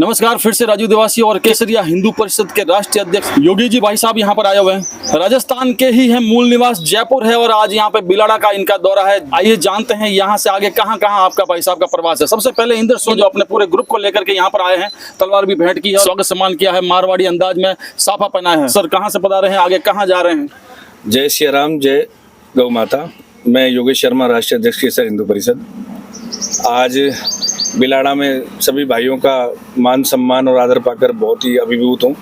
नमस्कार, फिर से राजू देवासी और केसरिया हिंदू परिषद के राष्ट्रीय अध्यक्ष योगी जी भाई साहब यहाँ पर आए हुए हैं। राजस्थान के ही है, मूल निवास जयपुर है और आज यहाँ पे बिलाड़ा का इनका दौरा है। आइए जानते हैं यहाँ से आगे कहाँ कहाँ आपका भाई साहब का प्रवास है। सबसे पहले इंद्र सो जो अपने पूरे ग्रुप को लेकर के यहाँ पर आए हैं, तलवार भी भेंट की है, स्वागत सम्मान किया है, मारवाड़ी अंदाज में साफा पहना है। सर कहाँ से पधारे हैं, आगे कहाँ जा रहे हैं? जय श्री राम, जय गौ माता। मैं योगेश शर्मा, राष्ट्रीय अध्यक्ष केसर हिंदू परिषद। आज बिलाड़ा में सभी भाइयों का मान सम्मान और आदर पाकर बहुत ही अभिभूत हूँ।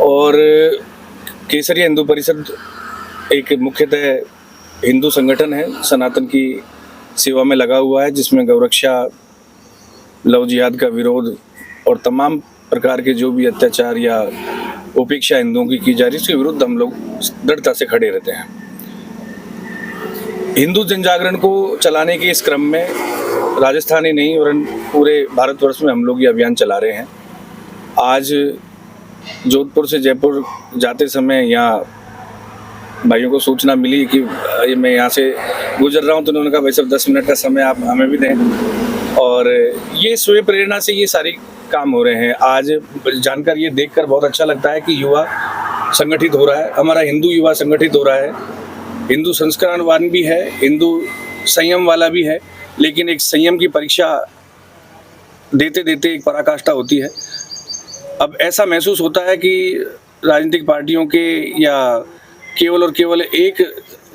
और केसरिया हिंदू परिषद एक मुख्यतः हिंदू संगठन है, सनातन की सेवा में लगा हुआ है, जिसमें गौरक्षा, लव जिहाद का विरोध और तमाम प्रकार के जो भी अत्याचार या उपेक्षा हिंदुओं की जा रही है, उसके विरुद्ध हम लोग दृढ़ता से खड़े रहते हैं। हिंदू जनजागरण को चलाने के इस क्रम में राजस्थान ही नहीं और पूरे भारतवर्ष में हम लोग ये अभियान चला रहे हैं। आज जोधपुर से जयपुर जाते समय यहाँ भाइयों को सूचना मिली कि मैं यहाँ से गुजर रहा हूँ, तो उन्होंने कहा भाई साहब 10 मिनट का समय आप हमें भी दें। और ये स्वयं प्रेरणा से ये सारी काम हो रहे हैं। आज जानकर ये देखकर बहुत अच्छा लगता है कि युवा संगठित हो रहा है, हमारा हिंदू युवा संगठित हो रहा है। हिंदू संस्कारवान भी है, हिंदू संयम वाला भी है, लेकिन एक संयम की परीक्षा देते देते एक पराकाष्ठा होती है। अब ऐसा महसूस होता है कि राजनीतिक पार्टियों के या केवल और केवल एक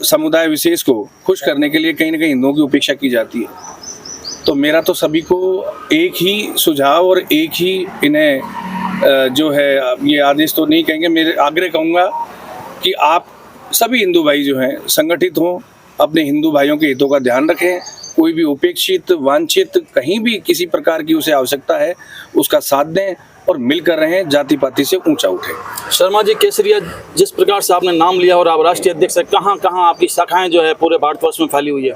समुदाय विशेष को खुश करने के लिए कहीं ना कहीं हिंदुओं की उपेक्षा की जाती है। तो मेरा तो सभी को एक ही सुझाव और एक ही इन्हें जो है ये आदेश तो नहीं कहेंगे, मेरे आग्रह कहूँगा कि आप सभी हिंदू भाई जो हैं संगठित हों, अपने हिंदू भाइयों के हितों का ध्यान रखें। कोई भी उपेक्षित, वांछित, कहीं भी किसी प्रकार की उसे आवश्यकता है उसका साथ दें और मिलकर रहें, जाति पाति से ऊंचा उठें। शर्मा जी, केसरिया जिस प्रकार से आपने नाम लिया और आप राष्ट्रीय अध्यक्ष है, कहाँ कहाँ आपकी शाखाएं जो है पूरे भारतवर्ष में फैली हुई है?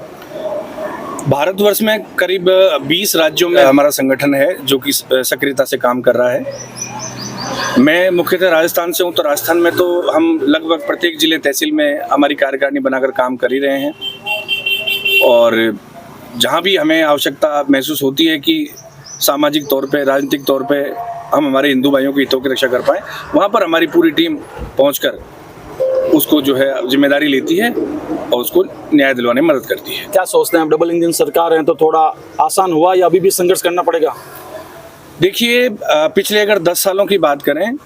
भारतवर्ष में करीब 20 राज्यों में हमारा संगठन है जो कि सक्रियता से काम कर रहा है। मैं मुख्यतः राजस्थान से हूँ, तो राजस्थान में तो हम लगभग प्रत्येक जिले तहसील में हमारी कार्यकारिणी बनाकर काम कर ही रहे हैं। और जहाँ भी हमें आवश्यकता महसूस होती है कि सामाजिक तौर पे, राजनीतिक तौर पे हम हमारे हिंदू भाइयों की हितों की रक्षा कर पाएँ, वहाँ पर हमारी पूरी टीम पहुँचकर उसको जो है जिम्मेदारी लेती है और उसको न्याय दिलवाने में मदद करती है। क्या सोचते हैं आप, डबल इंजन सरकार है तो थोड़ा आसान हुआ या अभी भी संघर्ष करना पड़ेगा? देखिए, पिछले अगर 10 सालों की बात करें,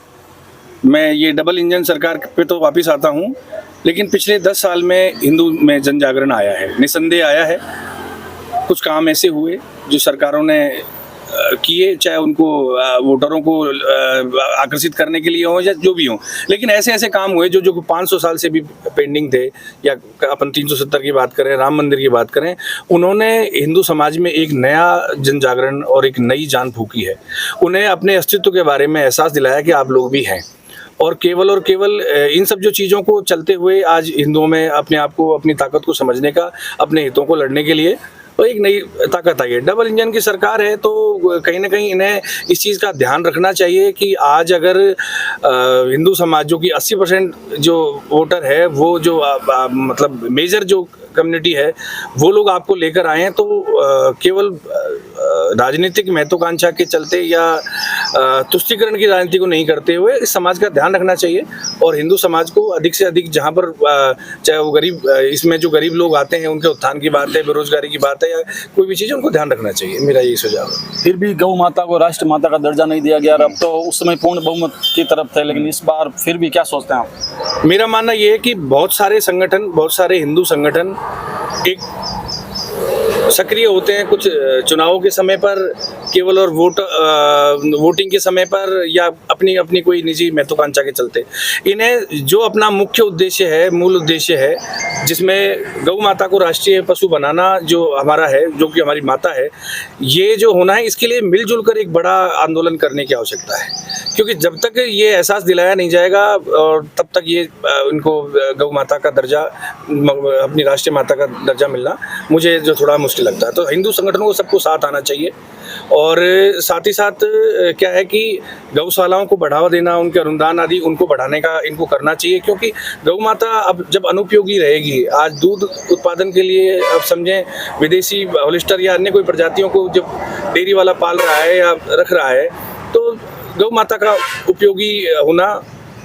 मैं ये डबल इंजन सरकार पे तो वापस आता हूँ, लेकिन पिछले 10 साल में हिंदू में जन जागरण आया है, निसंदेह आया है। कुछ काम ऐसे हुए जो सरकारों ने किए, चाहे उनको वोटरों को आकर्षित करने के लिए हो या जो भी हो, लेकिन ऐसे ऐसे काम हुए जो 500 साल से भी पेंडिंग थे। या अपन 370 की बात करें, राम मंदिर की बात करें, उन्होंने हिंदू समाज में एक नया जन जागरण और एक नई जान फूंकी है। उन्हें अपने अस्तित्व के बारे में एहसास दिलाया कि आप लोग भी हैं। और केवल इन सब जो चीज़ों को चलते हुए आज हिंदुओं में अपने आप को, अपनी ताकत को समझने का, अपने हितों को लड़ने के लिए तो एक नई ताकत आई है। डबल इंजन की सरकार है तो कहीं ना कहीं इन्हें इस चीज़ का ध्यान रखना चाहिए कि आज अगर हिंदू समाज जो कि 80% जो वोटर है, वो जो मतलब मेजर जो कम्युनिटी है, वो लोग आपको लेकर आए हैं, तो केवल राजनीतिक महत्वाकांक्षा के चलते या तुष्टीकरण की राजनीति को नहीं करते हुए इस समाज का ध्यान रखना चाहिए। और हिंदू समाज को अधिक से अधिक, जहाँ पर चाहे वो गरीब, इसमें जो गरीब लोग आते हैं उनके उत्थान की बात है, बेरोजगारी की बात है या कोई भी चीज़, उनको ध्यान रखना चाहिए। मेरा यही सुझाव है। फिर भी गौ माता को राष्ट्र माता का दर्जा नहीं दिया गया। अब तो उस समय पूर्ण बहुमत की तरफ थे, लेकिन इस बार फिर भी क्या सोचते हैं आप? मेरा मानना ये है कि बहुत सारे संगठन, बहुत सारे हिंदू संगठन एक सक्रिय होते हैं कुछ चुनावों के समय पर केवल, और वोटिंग के समय पर, या अपनी अपनी कोई निजी महत्वाकांक्षा के चलते। इन्हें जो अपना मुख्य उद्देश्य है, मूल उद्देश्य है, जिसमें गौ माता को राष्ट्रीय पशु बनाना जो हमारा है, जो कि हमारी माता है, ये जो होना है, इसके लिए मिलजुल कर एक बड़ा आंदोलन करने की आवश्यकता है। क्योंकि जब तक ये एहसास दिलाया नहीं जाएगा और तब तक ये इनको गौ माता का दर्जा, अपनी राष्ट्रीय माता का दर्जा मिलना मुझे जो थोड़ा मुश्किल लगता है। तो हिंदू संगठनों को सबको साथ आना चाहिए। और साथ ही साथ क्या है कि गौशालाओं को बढ़ावा देना, उनके अनुदान आदि उनको बढ़ाने का इनको करना चाहिए। क्योंकि गौ माता अब जब अनुपयोगी रहेगी, आज दूध उत्पादन के लिए अब समझें विदेशी होलिस्टर या अन्य कोई प्रजातियों को जब डेयरी वाला पाल रहा है या रख रहा है, तो गौ माता का उपयोगी होना,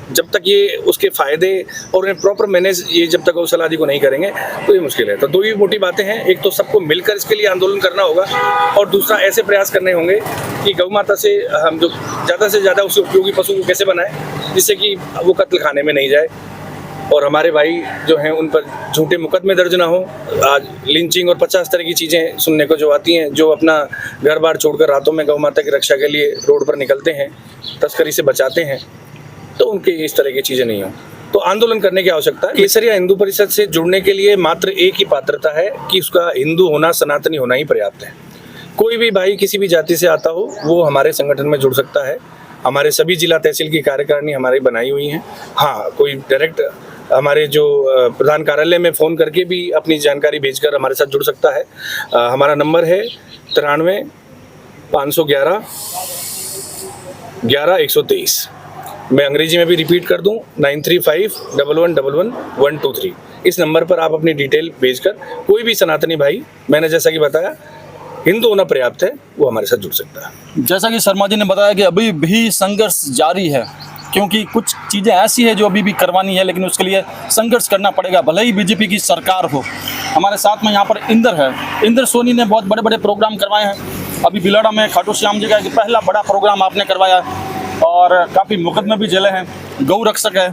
जब तक ये उसके फायदे और उन्हें प्रॉपर मैनेज ये जब तक गौशाला आदि को नहीं करेंगे तो ये मुश्किल है। तो दो ही मोटी बातें हैं, एक तो सबको मिलकर इसके लिए आंदोलन करना होगा और दूसरा ऐसे प्रयास करने होंगे कि गौ माता से हम जो ज़्यादा से ज़्यादा उसे उपयोगी पशु को कैसे बनाएं जिससे कि वो कत्ल खाने में नहीं जाए और हमारे भाई जो हैं उन पर झूठे मुकदमे दर्ज ना हो। आज लिंचिंग और 50 तरह की चीज़ें सुनने को जो आती हैं, जो अपना घर बार छोड़कर रातों में गौ माता की रक्षा के लिए रोड पर निकलते हैं, तस्करी से बचाते हैं, तो उनके इस तरह की चीज़ें नहीं हो। तो आंदोलन करने की आवश्यकता है। केसरिया हिंदू परिषद से जुड़ने के लिए मात्र एक ही पात्रता है कि उसका हिंदू होना, सनातनी होना ही पर्याप्त है। कोई भी भाई किसी भी जाति से आता हो वो हमारे संगठन में जुड़ सकता है। हमारे सभी जिला तहसील की कार्यकारिणी हमारी बनाई हुई हैं। हाँ, कोई डायरेक्ट हमारे जो प्रधान कार्यालय में फ़ोन करके भी अपनी जानकारी भेजकर हमारे साथ जुड़ सकता है। हमारा नंबर है 93 511 11 123। मैं अंग्रेजी में भी रिपीट कर दूं, 9351111123। इस नंबर पर आप अपनी डिटेल भेजकर कोई भी सनातनी भाई, मैंने जैसा कि बताया हिंदू होना पर्याप्त है, वो हमारे साथ जुड़ सकता है। जैसा कि शर्मा जी ने बताया कि अभी भी संघर्ष जारी है, क्योंकि कुछ चीज़ें ऐसी है जो अभी भी करवानी है, लेकिन उसके लिए संघर्ष करना पड़ेगा, भले ही बीजेपी की सरकार हो। हमारे साथ में यहाँ पर इंदर है। इंदर सोनी ने बहुत बड़े बड़े प्रोग्राम करवाए हैं। अभी बिलाड़ा में खाटू श्याम जी का एक पहला बड़ा प्रोग्राम आपने करवाया और काफ़ी मुकदमे भी झेले हैं। गौ रक्षक है।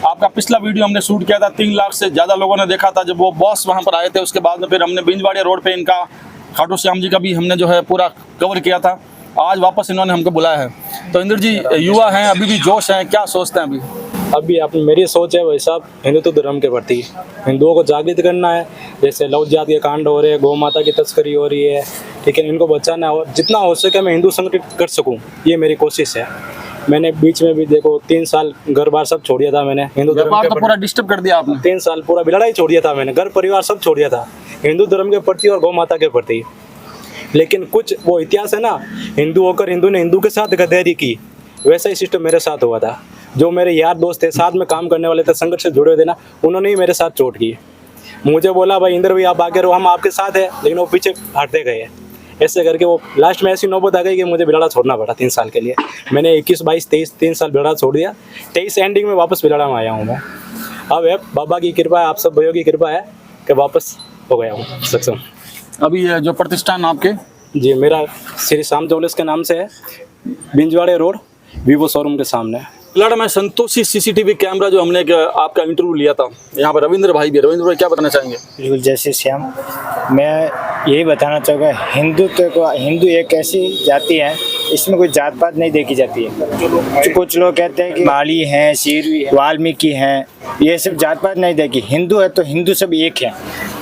आपका पिछला वीडियो हमने शूट किया था, 3 लाख से ज़्यादा लोगों ने देखा था जब वो बॉस वहाँ पर आए थे। उसके बाद में फिर हमने बिंजवाड़िया रोड पे इनका खाटू श्याम जी का भी हमने जो है पूरा कवर किया था। आज वापस इन्होंने हमको बुलाया है। तो इंदर जी, युवा हैं, अभी भी जोश हैं, क्या सोचते हैं अभी? अभी अपनी मेरी सोच है भाई साहब, हिंदुत्व धर्म के प्रति हिंदुओं को जागृत करना है। जैसे लव जात के कांड हो रहे हैं, गौ माता की तस्करी हो रही है, ठीक है, इनको बचाना है और जितना हो सके मैं हिंदू संगठित कर सकूं, ये मेरी कोशिश है। मैंने बीच में भी देखो 3 साल घर बार सब छोड़ दिया था मैंने, हिंदू धर्म के तो पूरा डिस्टर्ब कर दिया आपने। 3 साल पूरा बिलाड़ा ही छोड़ दिया था मैंने, घर परिवार सब छोड़ दिया था हिंदू धर्म के प्रति और गौ माता के प्रति। लेकिन कुछ वो इतिहास है ना, हिंदू होकर हिंदू ने हिंदू के साथ गद्दारी की, वैसा ही सिस्टम मेरे साथ हुआ था। जो मेरे यार दोस्त थे, साथ में काम करने वाले थे, संगठन से जुड़े हुए थे ना, उन्होंने ही मेरे साथ चोट की। मुझे बोला भाई इंदर भाई आप आगे रहो, हम आपके साथ हैं, लेकिन वो पीछे हटते गए। ऐसे करके वो लास्ट में ऐसी नौबत आ गई कि मुझे बिलाड़ा छोड़ना पड़ा 3 साल के लिए। मैंने 21, 22, 23 3 साल बिलाड़ा छोड़ दिया। 23 एंडिंग में वापस बिलाड़ा में आया हूँ मैं। अब है बाबा की कृपा है, आप सब भाइयों की कृपा है कि वापस हो गया हूँ सक्षम। अभी ये जो प्रतिष्ठान आपके? जी, मेरा श्री श्याम ज्वेलर्स के नाम से है, बिंजवाड़े रोड वीवो शोरूम के सामने। बिलाड़ा में संतोषी सीसीटीवी कैमरा जो हमने आपका इंटरव्यू लिया था, यहाँ पर रविंद्र भाई भी। रविंद्र भाई क्या बताना चाहेंगे? बिल्कुल, जय श्री श्याम। मैं यही बताना चाहूँगा, हिंदू एक ऐसी जाति है, इसमें कोई जात पात नहीं देखी जाती है। कुछ लोग कहते हैं कि माली हैं, सीरवी हैं, वाल्मीकि हैं, ये सब जात पात नहीं देखी। हिंदू है तो हिंदू सब एक है,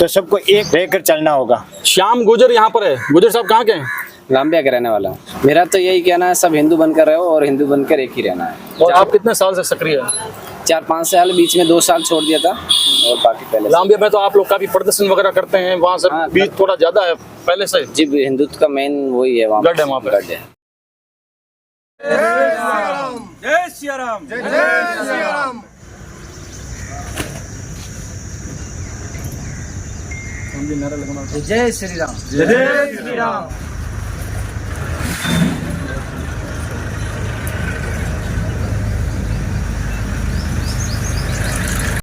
तो सबको एक रहकर चलना होगा। श्याम गुजर यहाँ पर है। गुजर साहब कहाँ के हैं? लांबिया के रहने वाला हूँ। मेरा तो यही कहना है, सब हिंदू बनकर रहो और हिंदू बनकर एक ही रहना है। और आप कितने साल से सक्रिय हैं? 4-5 साल, बीच में 2 साल छोड़ दिया था और बाकी पहले। लांबिया में तो आप लोग काफी प्रदर्शन वगैरह करते हैं, वहाँ से हाँ, बीच थोड़ा ज्यादा है पहले से। जी, हिंदुत्व का मेन वही है, वहाँ गढ़ है, वहाँ पे गढ़ है। जय श्री राम। जय श्री राम। जय श्री राम। जय श्री राम।